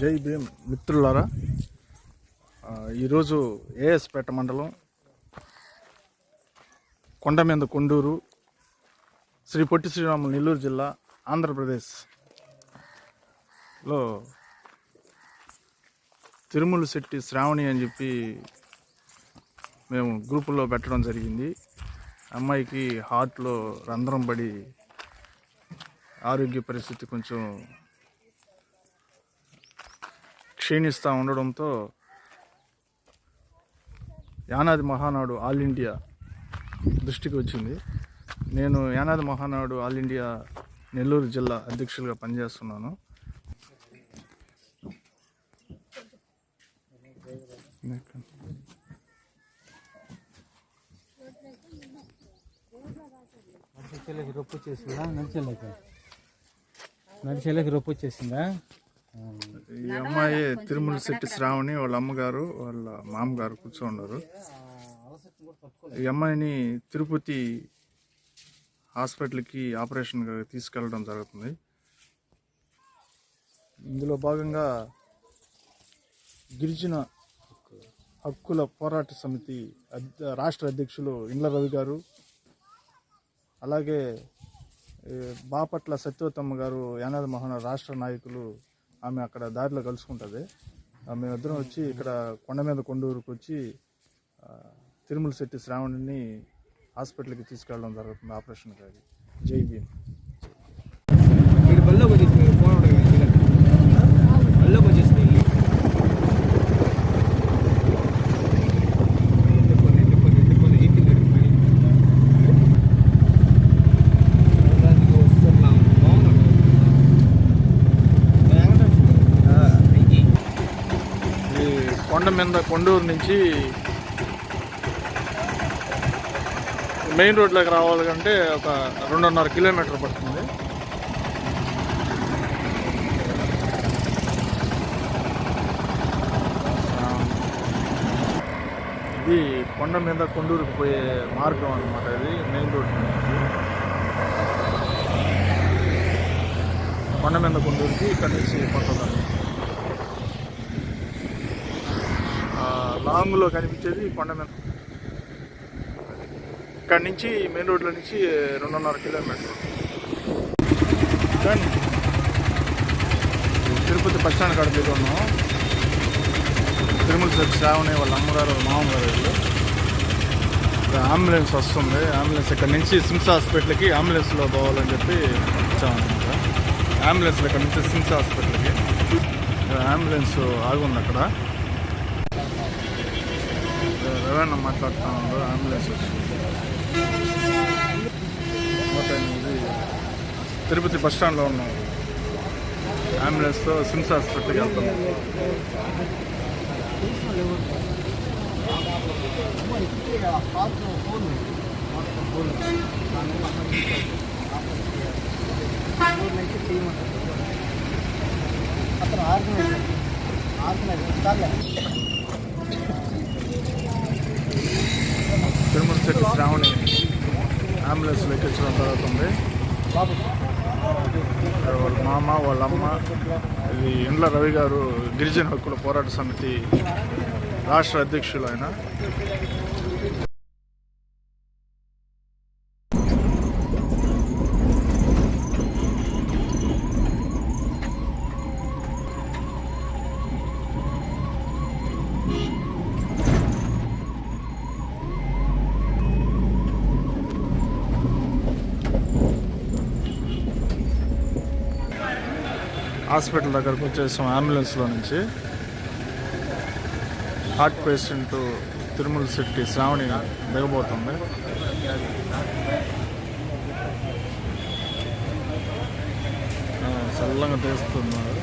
జై భీమ్ మిత్రులారా, ఈరోజు ఏఎస్పేట మండలం కొండమీద కొండూరు శ్రీ పొట్టి శ్రీరాములు నెల్లూరు జిల్లా ఆంధ్రప్రదేశ్లో తిరుమల శెట్టి శ్రావణి అని చెప్పి మేము గ్రూపుల్లో పెట్టడం జరిగింది. అమ్మాయికి హార్ట్లో రంధ్రం పడి ఆరోగ్య పరిస్థితి కొంచెం క్షీణిస్తూ ఉండడంతో యానాది మహానాడు ఆల్ ఇండియా దృష్టికి వచ్చింది. నేను యానాది మహానాడు ఆల్ ఇండియా నెల్లూరు జిల్లా అధ్యక్షులుగా పనిచేస్తున్నాను. నడిచేలేక రొప్పు వచ్చేసిందా? ఈ అమ్మాయి తిరుమల శెట్టి శ్రావణి, వాళ్ళ అమ్మగారు వాళ్ళ మామగారు కూర్చోన్నారు. ఈ అమ్మాయిని తిరుపతి హాస్పిటల్కి ఆపరేషన్గా తీసుకెళ్ళడం జరుగుతుంది. ఇందులో భాగంగా గిరిజన హక్కుల పోరాట సమితి రాష్ట్ర అధ్యక్షులు ఇండ్ల రవి గారు, అలాగే బాపట్ల సత్యవతమ్మ గారు యానాది మహానాడు రాష్ట్ర నాయకులు, ఆమె అక్కడ దారిలో కలుసుకుంటుంది. మేమిద్దరం వచ్చి ఇక్కడ కొండమీద కొండూరుకు వచ్చి తిరుమల శెట్టి శ్రావణిని హాస్పిటల్కి తీసుకెళ్ళడం జరుగుతుంది ఆపరేషన్ గారి. జై భీమ్. కొండమీద కొండూరు నుంచి మెయిన్ రోడ్లోకి రావాలంటే ఒక 2.5 కిలోమీటర్ పడుతుంది. ఇది కొండమీద కొండూరుకు పోయే మార్గం అన్నమాట. ఇది మెయిన్ రోడ్ నుంచి కొండమీద కొండూరుకి ఇక్కడ నుంచి పడుతుంది. లాంగ్లో కనిపించేది కొండమీద. ఇక్కడ నుంచి మెయిన్ రోడ్లో నుంచి 2.5 కిలోమీటర్లు. తిరుపతి బస్ స్టాండ్ కాడ దగ్గర ఉన్నాం. తిరుమల శెట్టి శ్రావణి వాళ్ళ అమ్మగారు మామగారు వీళ్ళు. అంబులెన్స్ వస్తుంది. అంబులెన్స్ ఇక్కడ నుంచి సిమ్స్ హాస్పిటల్కి అంబులెన్స్లో పోవాలని చెప్పి వచ్చామన్నమాట. అంబులెన్స్లో ఇక్కడ నుంచి సిమ్స్ హాస్పిటల్కి అంబులెన్స్ ఆగుంది. అక్కడ రవాణా మాట్లాడుతూ ఉన్నారు. అంబులెన్స్ వచ్చింది. ఇది తిరుపతి బస్ స్టాండ్లో ఉన్నాం. అంబులెన్స్తో సిమ్స్ హాస్పిటల్కి వెళ్తాం. తిరుమల శెట్టి శ్రావణి అంబులెన్స్లో ఎక్కించడం జరుగుతుంది. వాళ్ళ మామ, వాళ్ళ అమ్మ. ఇది ఇండ్ల రవి గారు, గిరిజన హక్కుల పోరాట సమితి రాష్ట్ర అధ్యక్షులు ఆయన. హాస్పిటల్ దగ్గరకు వచ్చేసాం. అంబులెన్స్లో నుంచి హార్ట్ పేషెంట్ తిరుమల శెట్టి శ్రావణి దిగబోతుంది. చల్లంగా తీస్తున్నారు.